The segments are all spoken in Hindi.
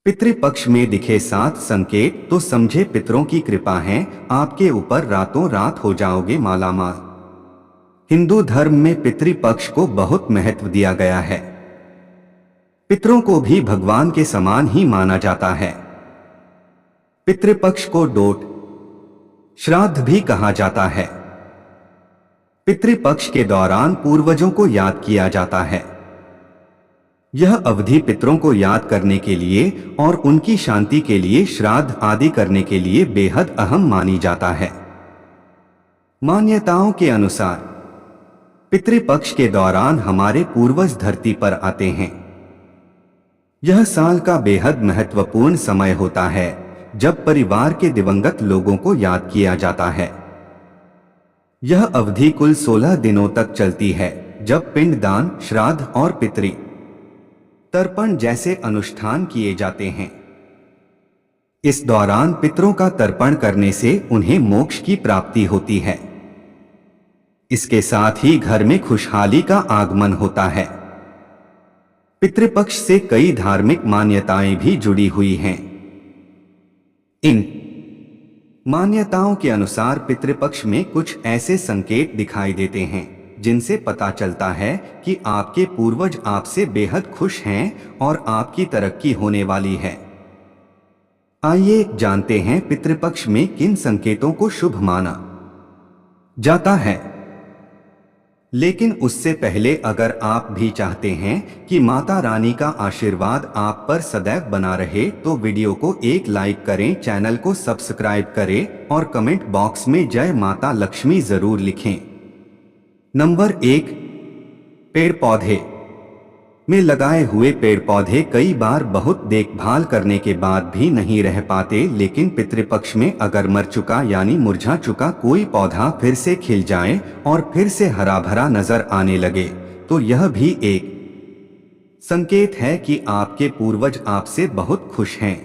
पितृपक्ष में दिखे 7 संकेत तो समझे पितरों की कृपा है, आपके ऊपर रातों रात हो जाओगे मालामाल। हिंदू धर्म में पितृपक्ष को बहुत महत्व दिया गया है। पितरों को भी भगवान के समान ही माना जाता है। पितृपक्ष को डोट श्राद्ध भी कहा जाता है। पितृपक्ष के दौरान पूर्वजों को याद किया जाता है। यह अवधि पितरों को याद करने के लिए और उनकी शांति के लिए श्राद्ध आदि करने के लिए बेहद अहम मानी जाता है। मान्यताओं के अनुसार पितृपक्ष के दौरान हमारे पूर्वज धरती पर आते हैं। यह साल का बेहद महत्वपूर्ण समय होता है जब परिवार के दिवंगत लोगों को याद किया जाता है। यह अवधि कुल 16 दिनों तक चलती है, जब पिंडदान, श्राद्ध और पितृ तर्पण जैसे अनुष्ठान किए जाते हैं। इस दौरान पितरों का तर्पण करने से उन्हें मोक्ष की प्राप्ति होती है। इसके साथ ही घर में खुशहाली का आगमन होता है। पितृपक्ष से कई धार्मिक मान्यताएं भी जुड़ी हुई हैं। इन मान्यताओं के अनुसार पितृपक्ष में कुछ ऐसे संकेत दिखाई देते हैं जिनसे पता चलता है कि आपके पूर्वज आपसे बेहद खुश हैं और आपकी तरक्की होने वाली है। आइए जानते हैं पितृपक्ष में किन संकेतों को शुभ माना जाता है। लेकिन उससे पहले अगर आप भी चाहते हैं कि माता रानी का आशीर्वाद आप पर सदैव बना रहे तो वीडियो को एक लाइक करें, चैनल को सब्सक्राइब करें और कमेंट बॉक्स में जय माता लक्ष्मी जरूर लिखें। नंबर 1, पेड़ पौधे में लगाए हुए पेड़ पौधे कई बार बहुत देखभाल करने के बाद भी नहीं रह पाते, लेकिन पितृपक्ष में अगर मर चुका यानी मुरझा चुका कोई पौधा फिर से खिल जाए और फिर से हरा भरा नजर आने लगे तो यह भी एक संकेत है कि आपके पूर्वज आपसे बहुत खुश हैं।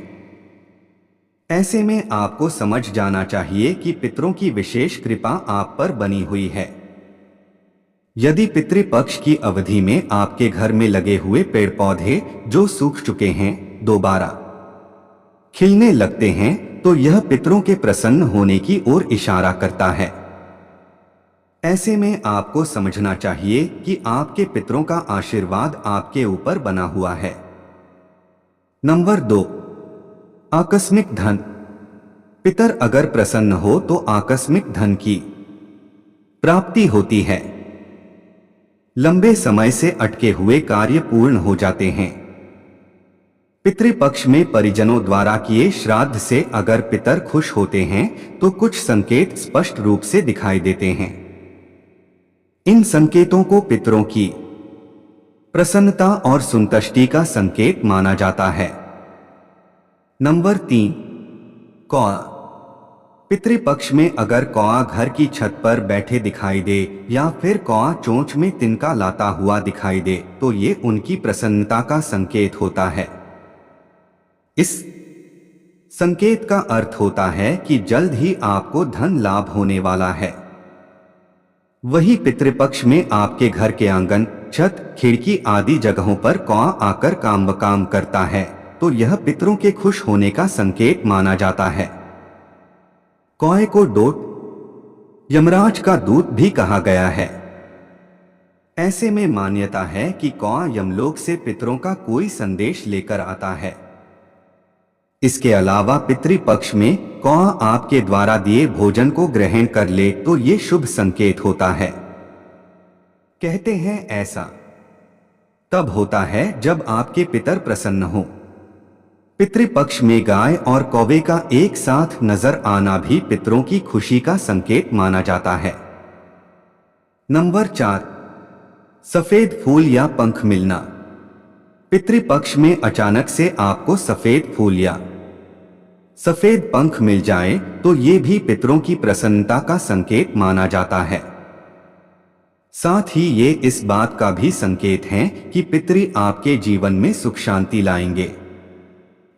ऐसे में आपको समझ जाना चाहिए कि पितरों की विशेष कृपा आप पर बनी हुई है। यदि पितृपक्ष की अवधि में आपके घर में लगे हुए पेड़ पौधे जो सूख चुके हैं दोबारा खिलने लगते हैं तो यह पितरों के प्रसन्न होने की ओर इशारा करता है। ऐसे में आपको समझना चाहिए कि आपके पितरों का आशीर्वाद आपके ऊपर बना हुआ है। नंबर 2, आकस्मिक धन। पितर अगर प्रसन्न हो तो आकस्मिक धन की प्राप्ति होती है। लंबे समय से अटके हुए कार्य पूर्ण हो जाते हैं। पितृपक्ष में परिजनों द्वारा किए श्राद्ध से अगर पितर खुश होते हैं तो कुछ संकेत स्पष्ट रूप से दिखाई देते हैं। इन संकेतों को पितरों की प्रसन्नता और संतुष्टि का संकेत माना जाता है। नंबर 3, कौआ। पितृपक्ष में अगर कौआ घर की छत पर बैठे दिखाई दे या फिर कौआ चोंच में तिनका लाता हुआ दिखाई दे तो ये उनकी प्रसन्नता का संकेत होता है। इस संकेत का अर्थ होता है कि जल्द ही आपको धन लाभ होने वाला है। वही पितृपक्ष में आपके घर के आंगन, छत, खिड़की आदि जगहों पर कौआ आकर काम करता है तो यह पितरों के खुश होने का संकेत माना जाता है। कौए को डोट यमराज का दूत भी कहा गया है। ऐसे में मान्यता है कि कौआ यमलोक से पितरों का कोई संदेश लेकर आता है। इसके अलावा पितृपक्ष में कौआ आपके द्वारा दिए भोजन को ग्रहण कर ले तो ये शुभ संकेत होता है। कहते हैं ऐसा तब होता है जब आपके पितर प्रसन्न हो। पितृपक्ष में गाय और कौवे का एक साथ नजर आना भी पितरों की खुशी का संकेत माना जाता है। नंबर 4, सफेद फूल या पंख मिलना। पितृपक्ष में अचानक से आपको सफेद फूल या सफेद पंख मिल जाए तो ये भी पितरों की प्रसन्नता का संकेत माना जाता है। साथ ही ये इस बात का भी संकेत है कि पितृ आपके जीवन में सुख शांति लाएंगे।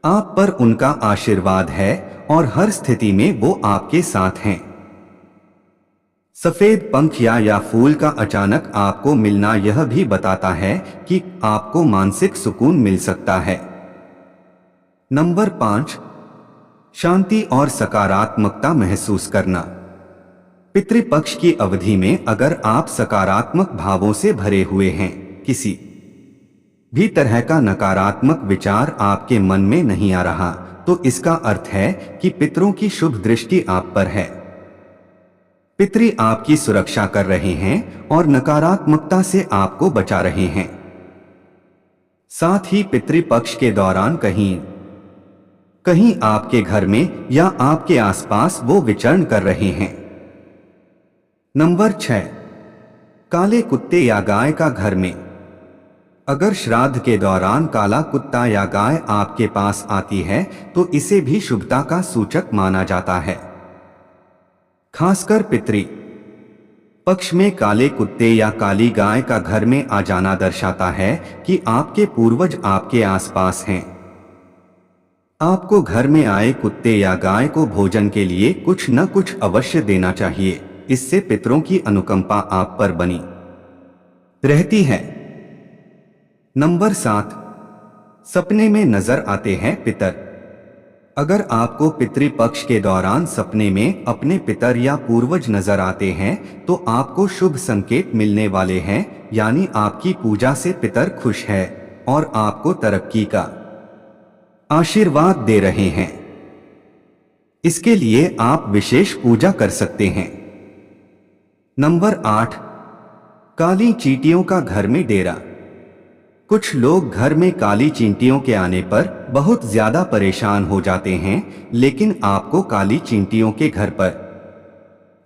आप पर उनका आशीर्वाद है और हर स्थिति में वो आपके साथ हैं। सफेद पंख या फूल का अचानक आपको मिलना यह भी बताता है कि आपको मानसिक सुकून मिल सकता है। नंबर 5, शांति और सकारात्मकता महसूस करना। पितृपक्ष की अवधि में अगर आप सकारात्मक भावों से भरे हुए हैं, किसी भी तरह का नकारात्मक विचार आपके मन में नहीं आ रहा, तो इसका अर्थ है कि पितरों की शुभ दृष्टि आप पर है। पितृ आपकी सुरक्षा कर रहे हैं और नकारात्मकता से आपको बचा रहे हैं। साथ ही पितृपक्ष के दौरान कहीं कहीं आपके घर में या आपके आसपास वो विचरण कर रहे हैं। नंबर 6, काले कुत्ते या गाय का घर में। अगर श्राद्ध के दौरान काला कुत्ता या गाय आपके पास आती है तो इसे भी शुभता का सूचक माना जाता है। खासकर पितृ पक्ष में काले कुत्ते या काली गाय का घर में आ जाना दर्शाता है कि आपके पूर्वज आपके आसपास हैं। आपको घर में आए कुत्ते या गाय को भोजन के लिए कुछ न कुछ अवश्य देना चाहिए। इससे पितरों की अनुकंपा आप पर बनी रहती है। नंबर 7, सपने में नजर आते हैं पितर। अगर आपको पितृपक्ष के दौरान सपने में अपने पितर या पूर्वज नजर आते हैं तो आपको शुभ संकेत मिलने वाले हैं, यानी आपकी पूजा से पितर खुश है और आपको तरक्की का आशीर्वाद दे रहे हैं। इसके लिए आप विशेष पूजा कर सकते हैं। नंबर 8, काली चींटियों का घर में डेरा। कुछ लोग घर में काली चींटियों के आने पर बहुत ज्यादा परेशान हो जाते हैं, लेकिन आपको काली चींटियों के घर पर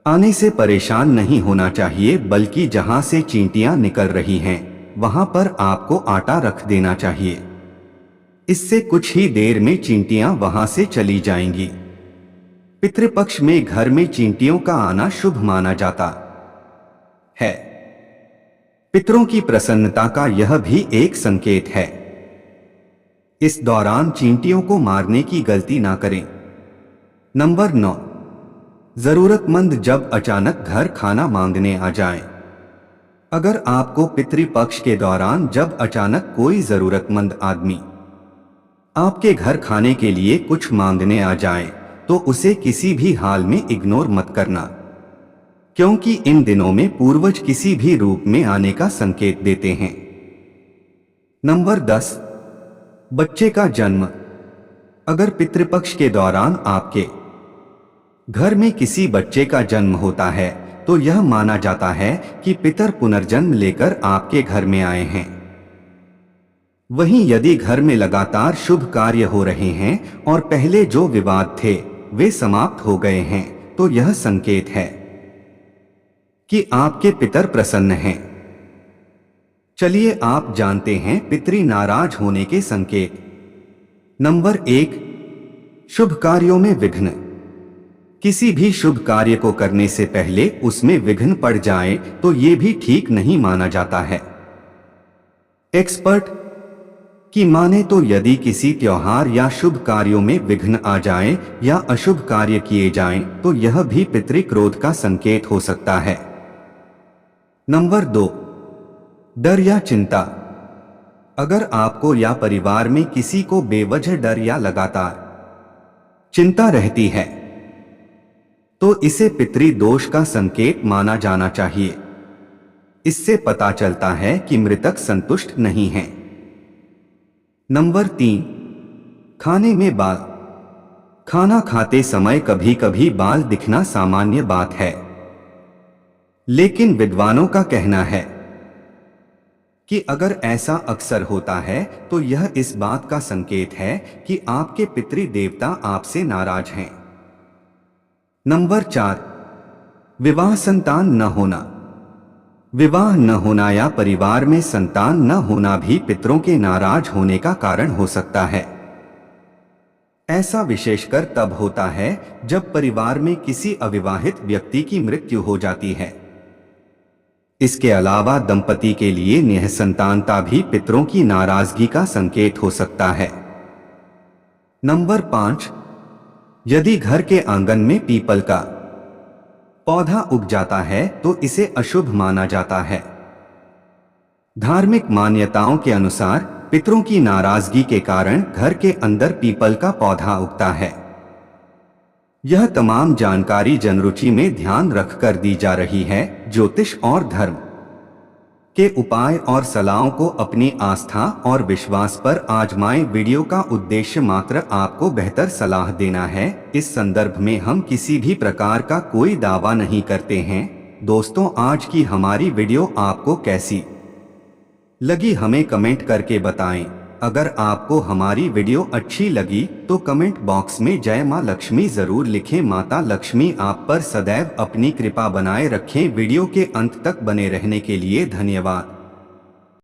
आने से परेशान नहीं होना चाहिए, बल्कि जहां से चींटियां निकल रही हैं वहां पर आपको आटा रख देना चाहिए। इससे कुछ ही देर में चींटियां वहां से चली जाएंगी। पितृपक्ष में घर में चींटियों का आना शुभ माना जाता है। पितरों की प्रसन्नता का यह भी एक संकेत है। इस दौरान चींटियों को मारने की गलती ना करें। नंबर 9, जरूरतमंद जब अचानक घर खाना मांगने आ जाए। अगर आपको पितृपक्ष के दौरान जब अचानक कोई जरूरतमंद आदमी आपके घर खाने के लिए कुछ मांगने आ जाए तो उसे किसी भी हाल में इग्नोर मत करना, क्योंकि इन दिनों में पूर्वज किसी भी रूप में आने का संकेत देते हैं। नंबर 10, बच्चे का जन्म। अगर पितृपक्ष के दौरान आपके घर में किसी बच्चे का जन्म होता है तो यह माना जाता है कि पितर पुनर्जन्म लेकर आपके घर में आए हैं। वहीं यदि घर में लगातार शुभ कार्य हो रहे हैं और पहले जो विवाद थे वे समाप्त हो गए हैं तो यह संकेत है कि आपके पितर प्रसन्न हैं। चलिए आप जानते हैं पितृ नाराज होने के संकेत। नंबर 1, शुभ कार्यों में विघ्न। किसी भी शुभ कार्य को करने से पहले उसमें विघ्न पड़ जाए तो ये भी ठीक नहीं माना जाता है। एक्सपर्ट की माने तो यदि किसी त्योहार या शुभ कार्यों में विघ्न आ जाए या अशुभ कार्य किए जाएं तो यह भी पितृ क्रोध का संकेत हो सकता है। नंबर 2, डर या चिंता। अगर आपको या परिवार में किसी को बेवजह डर या लगातार चिंता रहती है तो इसे पितृ दोष का संकेत माना जाना चाहिए। इससे पता चलता है कि मृतक संतुष्ट नहीं है। नंबर 3, खाने में बाल। खाना खाते समय कभी कभी बाल दिखना सामान्य बात है, लेकिन विद्वानों का कहना है कि अगर ऐसा अक्सर होता है तो यह इस बात का संकेत है कि आपके पितृ देवता आपसे नाराज हैं। नंबर 4, विवाह संतान न होना। विवाह न होना या परिवार में संतान न होना भी पितरों के नाराज होने का कारण हो सकता है। ऐसा विशेषकर तब होता है जब परिवार में किसी अविवाहित व्यक्ति की मृत्यु हो जाती है। इसके अलावा दंपति के लिए निःसंतानता भी पितरों की नाराजगी का संकेत हो सकता है। नंबर 5, यदि घर के आंगन में पीपल का पौधा उग जाता है तो इसे अशुभ माना जाता है। धार्मिक मान्यताओं के अनुसार पितरों की नाराजगी के कारण घर के अंदर पीपल का पौधा उगता है। यह तमाम जानकारी जनरुचि में ध्यान रखकर दी जा रही है। ज्योतिष और धर्म के उपाय और सलाहों को अपनी आस्था और विश्वास पर आजमाएं। वीडियो का उद्देश्य मात्र आपको बेहतर सलाह देना है। इस संदर्भ में हम किसी भी प्रकार का कोई दावा नहीं करते हैं। दोस्तों, आज की हमारी वीडियो आपको कैसी लगी हमें कमेंट करके बताएं। अगर आपको हमारी वीडियो अच्छी लगी तो कमेंट बॉक्स में जय मां लक्ष्मी जरूर लिखें। माता लक्ष्मी आप पर सदैव अपनी कृपा बनाए रखें। वीडियो के अंत तक बने रहने के लिए धन्यवाद।